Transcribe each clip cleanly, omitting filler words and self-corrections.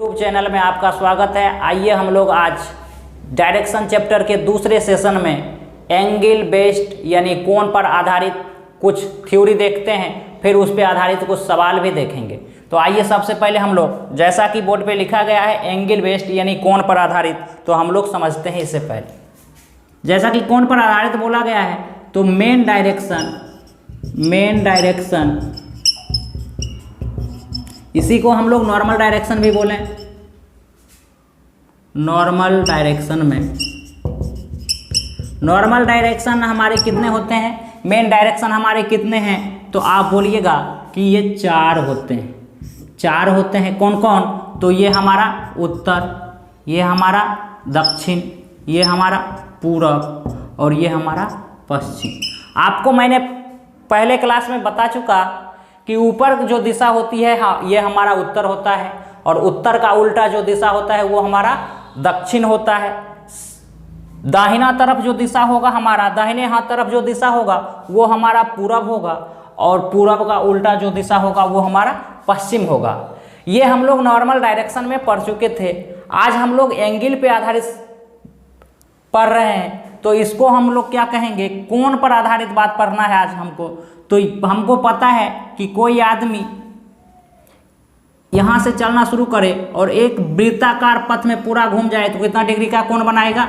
YouTube channel में आपका स्वागत है। आइए हम लोग आज डायरेक्शन चैप्टर के दूसरे सेशन में एंगल बेस्ड यानी कोण पर आधारित कुछ थ्योरी देखते हैं, फिर उस पर आधारित कुछ सवाल भी देखेंगे। तो आइए सबसे पहले हम लोग, जैसा कि बोर्ड पे लिखा गया है एंगल बेस्ड यानी कोण पर आधारित, तो हम लोग समझते हैं। इससे पहले जैसा कि कोण पर आधारित बोला गया है तो मेन डायरेक्शन इसी को हम लोग नॉर्मल डायरेक्शन भी बोलें। नॉर्मल डायरेक्शन हमारे कितने होते हैं? मेन डायरेक्शन हमारे कितने हैं? तो आप बोलिएगा कि ये चार होते हैं। कौन कौन? तो ये हमारा उत्तर, ये हमारा दक्षिण, ये हमारा पूरब और ये हमारा पश्चिम। आपको मैंने पहले क्लास में बता चुका कि ऊपर जो दिशा होती है ये हमारा उत्तर होता है, और उत्तर का उल्टा जो दिशा होता है वो हमारा दक्षिण होता है। दाहिना तरफ जो दिशा होगा हमारा, दाहिने हाथ तरफ जो दिशा होगा वो हमारा पूरब होगा, और पूरब का उल्टा जो दिशा होगा वो हमारा पश्चिम होगा। ये हम लोग नॉर्मल डायरेक्शन में पढ़ चुके थे। आज हम लोग एंगल पे आधारित पढ़ रहे हैं, तो इसको हम लोग क्या कहेंगे? कोण पर आधारित बात पढ़ना है आज हमको। तो हमको पता है कि कोई आदमी यहाँ से चलना शुरू करे और एक वृत्ताकार पथ में पूरा घूम जाए तो कितना डिग्री का कोण बनाएगा?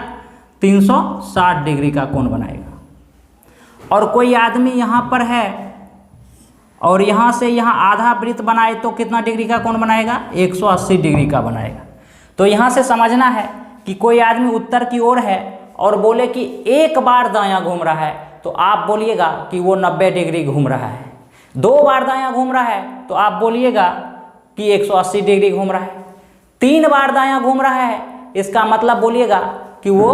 360 डिग्री का कोण बनाएगा। और कोई आदमी यहाँ पर है और यहाँ से यहाँ आधा वृत्त बनाए तो कितना डिग्री का कोण बनाएगा? 180 डिग्री का बनाएगा। तो यहाँ से समझना है कि कोई आदमी उत्तर की ओर है और बोले कि एक बार दायां घूम रहा है, तो आप बोलिएगा कि वो 90 डिग्री घूम रहा है। 2 बार दायां घूम रहा है तो आप बोलिएगा कि 180 डिग्री घूम रहा है। 3 बार दायां घूम रहा है, इसका मतलब बोलिएगा कि वो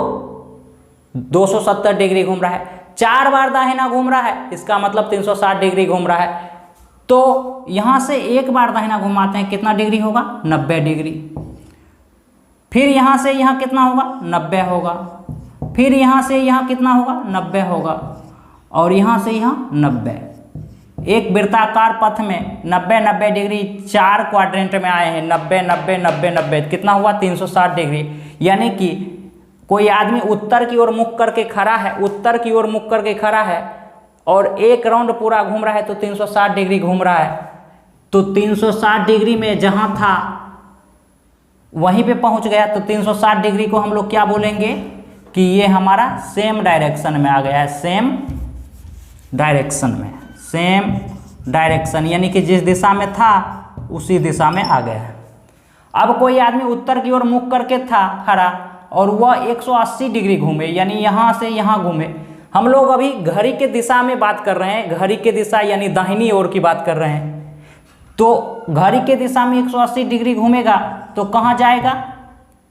270 डिग्री घूम रहा है। 4 बार दाहिना घूम रहा है, इसका मतलब 360 डिग्री घूम रहा है। तो यहाँ से एक बार दाहिना घुमाते हैं, कितना डिग्री होगा? 90 डिग्री। फिर यहाँ से यहाँ कितना होगा? 90 होगा। फिर यहाँ से यहाँ कितना होगा? 90 होगा। और यहाँ से यहाँ 90। एक वृत्ताकार पथ में 90 डिग्री 4 क्वाड्रेंट में आए हैं। 90 कितना हुआ? 360 डिग्री। यानी कि कोई आदमी उत्तर की ओर मुख करके खड़ा है, और एक राउंड पूरा घूम रहा है तो 360 डिग्री घूम रहा है। तो 360 डिग्री में जहाँ था वहीं पे पहुँच गया, तो 360 डिग्री को हम लोग क्या बोलेंगे कि ये हमारा सेम डायरेक्शन में आ गया है। सेम डायरेक्शन यानी कि जिस दिशा में था उसी दिशा में आ गया है। अब कोई आदमी उत्तर की ओर मुख करके था खड़ा और वह 180 डिग्री घूमे, यानी यहाँ से यहाँ घूमे। हम लोग अभी घड़ी के दिशा में बात कर रहे हैं, घड़ी के दिशा यानी दाहिनी ओर की बात कर रहे हैं। तो घड़ी के दिशा में 180 डिग्री घूमेगा तो कहाँ जाएगा?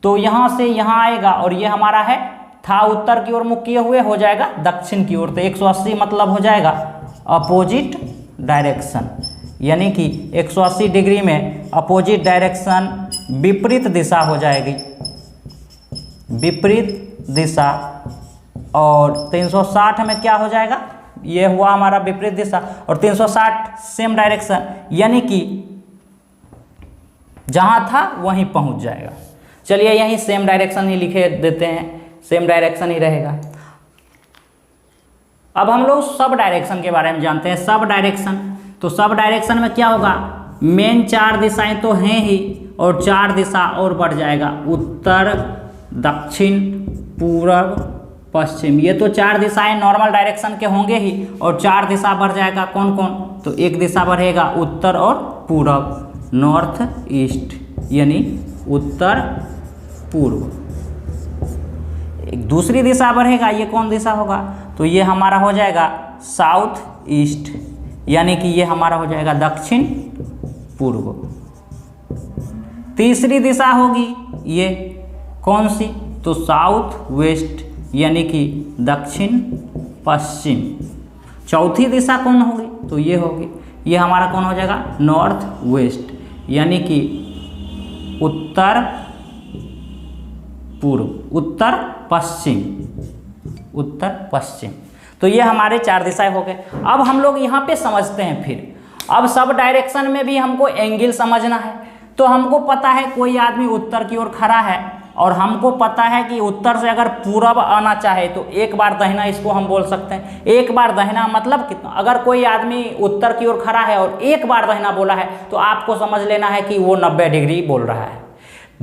तो यहाँ से यहाँ आएगा, और ये हमारा है था उत्तर की ओर मुख किए हुए, हो जाएगा दक्षिण की ओर। तो 180 मतलब हो जाएगा अपोजिट डायरेक्शन, यानी कि 180 डिग्री में अपोजिट डायरेक्शन विपरीत दिशा हो जाएगी, विपरीत दिशा। और 360 में क्या हो जाएगा? ये हुआ हमारा विपरीत दिशा, और 360 सेम डायरेक्शन, यानी कि जहाँ था वहीं पहुँच जाएगा। चलिए यहीं सेम डायरेक्शन ही लिखे देते हैं, सेम डायरेक्शन ही रहेगा। अब हम लोग सब डायरेक्शन के बारे में जानते हैं। सब डायरेक्शन में क्या होगा? मेन 4 दिशाएं तो हैं ही, और 4 दिशा और बढ़ जाएगा, उत्तर, दक्षिण, पूरब, पश्चिम। ये तो 4 दिशाएं नॉर्मल डायरेक्शन के होंगे ही, और 4 दिशा बढ़ जाएगा। कौन कौन? तो एक दिशा बढ़ेगा उत्तर और पूरब, नॉर्थ ईस्ट, यानी उत्तर पूर्व। एक दूसरी दिशा बढ़ेगा, ये कौन दिशा होगा? तो ये हमारा हो जाएगा साउथ ईस्ट, यानी कि ये हमारा हो जाएगा दक्षिण पूर्व। तीसरी दिशा होगी ये कौन सी? तो साउथ वेस्ट, यानी कि दक्षिण पश्चिम। चौथी दिशा कौन होगी? तो ये होगी, ये हमारा कौन हो जाएगा? नॉर्थ वेस्ट, यानी कि उत्तर पूर्व, उत्तर पश्चिम। तो ये हमारे 4 दिशाएं हो गए। अब हम लोग यहाँ पे समझते हैं। फिर अब सब डायरेक्शन में भी हमको एंगल समझना है। तो हमको पता है कोई आदमी उत्तर की ओर खड़ा है और हमको पता है कि उत्तर से अगर पूरब आना चाहे तो एक बार दाहिना इसको हम बोल सकते हैं। एक बार दाहिना मतलब कितना, अगर कोई आदमी उत्तर की ओर खड़ा है और एक बार दाहिना बोला है तो आपको समझ लेना है कि वो 90 डिग्री बोल रहा है।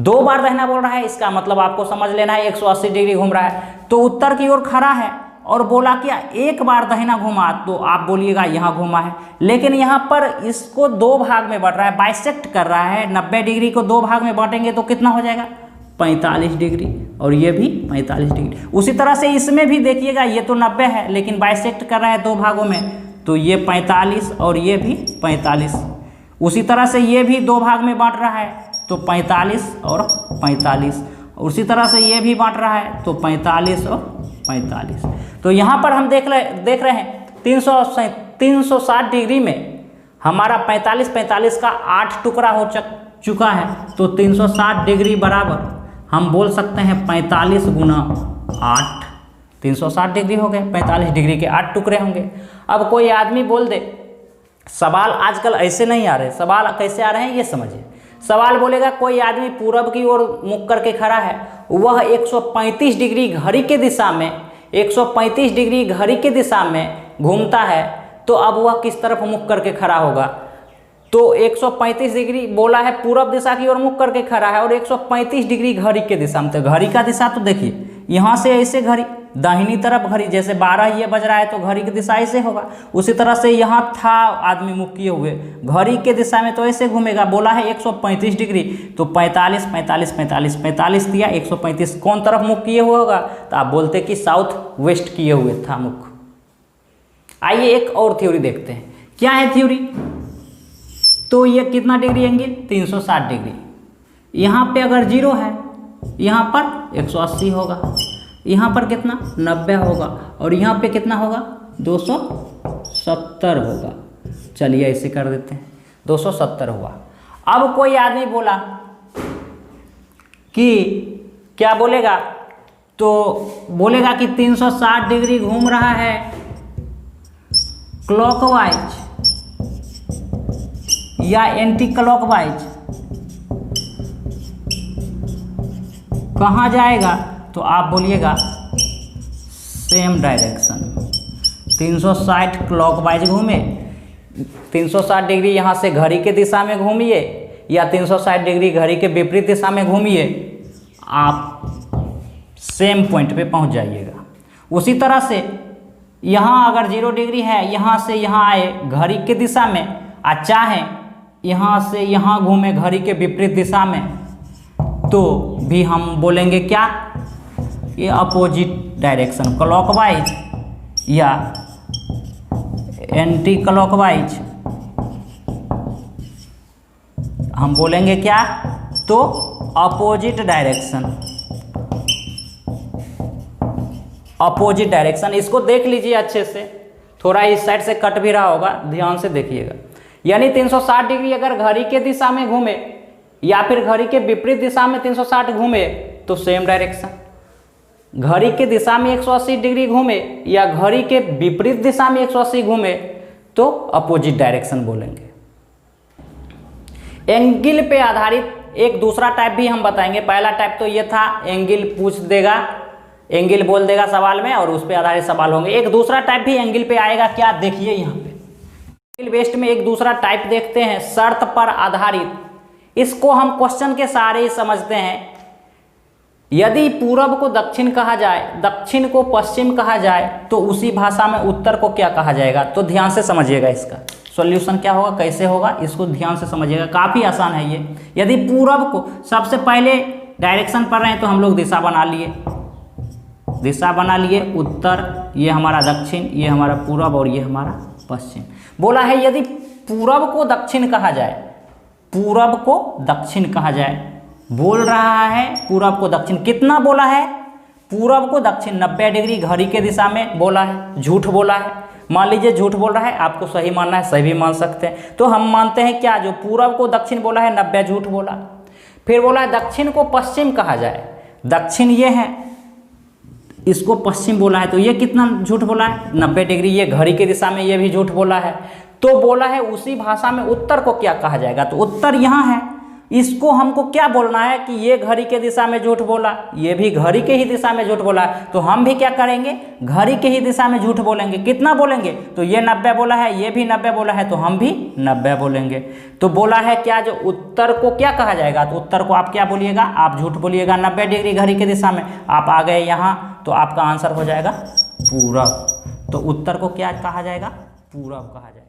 2 बार दाहिना बोल रहा है इसका मतलब आपको समझ लेना है 180 डिग्री घूम रहा है। तो उत्तर की ओर खड़ा है और बोला क्या, एक बार दाहिना घुमा, तो आप बोलिएगा यहाँ घुमा है। लेकिन यहाँ पर इसको 2 भाग में बांट रहा है, बाइसेक्ट कर रहा है। 90 डिग्री को 2 भाग में बांटेंगे तो कितना हो जाएगा, 45 डिग्री, और ये भी 45 डिग्री। उसी तरह से इसमें भी देखिएगा, ये तो 90 है लेकिन बाइसेक्ट कर रहा है 2 भागों में, तो ये 45 और ये भी 45। उसी तरह से ये भी 2 भाग में बांट रहा है तो 45 और 45। उसी तरह से ये भी बांट रहा है तो 45 और 45। तो यहाँ पर हम देख रहे हैं 360 डिग्री में हमारा 45 का 8 टुकड़ा हो चुका है। तो 360 डिग्री बराबर हम बोल सकते हैं 45 गुना 8, 360 डिग्री हो गए, 45 डिग्री के 8 टुकड़े होंगे। अब कोई आदमी बोल दे, सवाल आजकल ऐसे नहीं आ रहे, सवाल कैसे आ रहे हैं ये समझिए। सवाल बोलेगा कोई आदमी पूरब की ओर मुख करके खड़ा है, वह 135 डिग्री घड़ी के दिशा में 135 डिग्री घड़ी के दिशा में घूमता है, तो अब वह किस तरफ मुख करके खड़ा होगा। तो 135 डिग्री बोला है, पूरब दिशा की ओर मुख करके खड़ा है और 135 डिग्री घड़ी के दिशा में। तो घड़ी का दिशा तो देखिए, यहाँ से ऐसे घड़ी दाहिनी तरफ घड़ी, जैसे 12 ये बज रहा है तो घड़ी की दिशा ऐसे होगा। उसी तरह से यहाँ था आदमी मुख किए हुए, घड़ी के दिशा में तो ऐसे घूमेगा। बोला है 135 डिग्री, तो 45 45 45 45 दिया, 135 कौन तरफ मुख किए हुए होगा, तो आप बोलते कि साउथ वेस्ट किए हुए था मुख। आइए एक और थ्योरी देखते हैं, क्या है थ्योरी। तो ये कितना डिग्री एंगल, 360 डिग्री। यहाँ पे अगर 0 है, यहाँ पर 180 होगा, यहाँ पर कितना 90 होगा, और यहाँ पे कितना होगा 270 होगा। चलिए ऐसे कर देते हैं, 270 हुआ। अब कोई आदमी बोला कि क्या बोलेगा, तो बोलेगा कि 360 डिग्री घूम रहा है क्लॉकवाइज या एंटी क्लॉकवाइज, कहाँ जाएगा, तो आप बोलिएगा सेम डायरेक्शन। 360 क्लॉकवाइज घूमे, 360 डिग्री यहाँ से घड़ी के दिशा में घूमिए या 360 डिग्री घड़ी के विपरीत दिशा में घूमिए, आप सेम पॉइंट पे पहुँच जाइएगा। उसी तरह से यहाँ अगर 0 डिग्री है, यहाँ से यहाँ आए घड़ी के दिशा में, चाहे यहाँ से यहाँ घूमे घड़ी के विपरीत दिशा में, तो भी हम बोलेंगे क्या, ये अपोजिट डायरेक्शन, क्लॉकवाइज या एंटी क्लॉकवाइज हम बोलेंगे क्या, तो अपोजिट डायरेक्शन, अपोजिट डायरेक्शन। इसको देख लीजिए अच्छे से, थोड़ा इस साइड से कट भी रहा होगा, ध्यान से देखिएगा। यानी 360 डिग्री अगर घड़ी के दिशा में घूमे या फिर घड़ी के विपरीत दिशा में 360 घूमे तो सेम डायरेक्शन, घड़ी के दिशा में 180 डिग्री घूमे या घड़ी के विपरीत दिशा में 180 घूमे तो अपोजिट डायरेक्शन बोलेंगे। एंगल पे आधारित एक दूसरा टाइप भी हम बताएंगे। पहला टाइप तो ये था, एंगल पूछ देगा, एंगल बोल देगा सवाल में और उस पे आधारित सवाल होंगे। एक दूसरा टाइप भी एंगल पे आएगा, क्या देखिए यहाँ पे एंगल बेस्ड में एक दूसरा टाइप देखते हैं, शर्त पर आधारित। इसको हम क्वेश्चन के सहारे ही समझते हैं। यदि पूरब को दक्षिण कहा जाए, दक्षिण को पश्चिम कहा जाए, तो उसी भाषा में उत्तर को क्या कहा जाएगा। तो ध्यान से समझिएगा, इसका सॉल्यूशन क्या होगा, कैसे होगा, इसको ध्यान से समझिएगा, काफ़ी आसान है ये। यदि पूरब को सबसे पहले डायरेक्शन पढ़ रहे हैं तो हम लोग दिशा बना लिए, दिशा बना लिए, उत्तर ये हमारा दक्षिण, ये हमारा पूरब और ये हमारा पश्चिम। बोला है यदि पूरब को दक्षिण कहा जाए, पूरब को दक्षिण कहा जाए, बोल रहा है पूरब को दक्षिण, कितना बोला है, पूरब को दक्षिण 90 डिग्री घड़ी के दिशा में बोला है, झूठ बोला है। मान लीजिए झूठ बोल रहा है, आपको सही मानना है, सही भी मान सकते हैं। तो हम मानते हैं क्या, जो पूरब को दक्षिण बोला है 90 झूठ बोला। फिर बोला है दक्षिण को पश्चिम कहा जाए, दक्षिण ये है, इसको पश्चिम बोला है, तो ये कितना झूठ बोला है 90 डिग्री, ये घड़ी की दिशा में ये भी झूठ बोला है। तो बोला है उसी भाषा में उत्तर को क्या कहा जाएगा, तो उत्तर यहाँ है, इसको हमको क्या बोलना है कि ये घड़ी के दिशा में झूठ बोला, ये भी घड़ी के ही दिशा में झूठ बोला है, तो हम भी क्या करेंगे, घड़ी के ही दिशा में झूठ बोलेंगे। कितना बोलेंगे, तो ये 90 बोला है, ये भी 90 बोला है, तो हम भी 90 बोलेंगे। तो बोला है क्या, जो उत्तर को क्या कहा जाएगा, तो उत्तर को आप क्या बोलिएगा, आप झूठ बोलिएगा 90 डिग्री घड़ी के दिशा में। आप आ गए यहाँ, तो आपका आंसर हो जाएगा पूरब। तो उत्तर को क्या कहा जाएगा, पूरब कहा जाएगा।